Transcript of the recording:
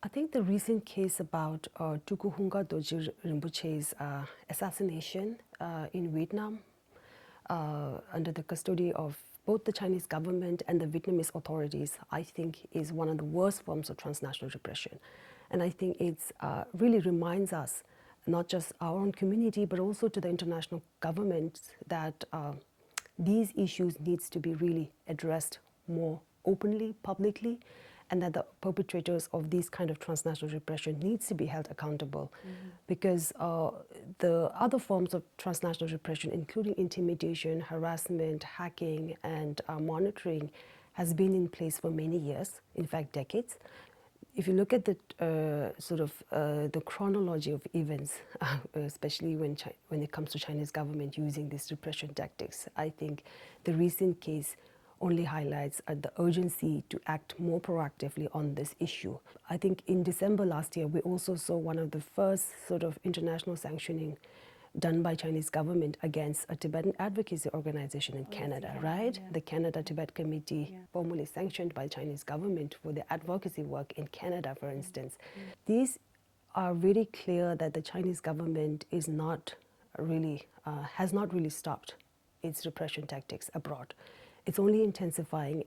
I think the recent case about Trulku Hungkar Rinpoche's assassination in Vietnam under the custody of both the Chinese government and the Vietnamese authorities, I think is one of the worst forms of transnational repression. And I think it really reminds us, not just our own community, but also to the international government, that these issues needs to be really addressed more openly, publicly, and that the perpetrators of these kind of transnational repression needs to be held accountable. Because the other forms of transnational repression, including intimidation, harassment, hacking, and monitoring, has been in place for many years, in fact decades. If you look at the the chronology of events, especially when it comes to Chinese government using these repression tactics, I think the recent case only highlights the urgency to act more proactively on this issue. I think in December last year, we also saw one of the first sort of international sanctioning done by Chinese government against a Tibetan advocacy organization in Canada, right? Yeah. The Canada-Tibet Committee, formally sanctioned by Chinese government for their advocacy work in Canada, for instance. These are very clear that the Chinese government is not really, has not really stopped its repression tactics abroad. It's only intensifying,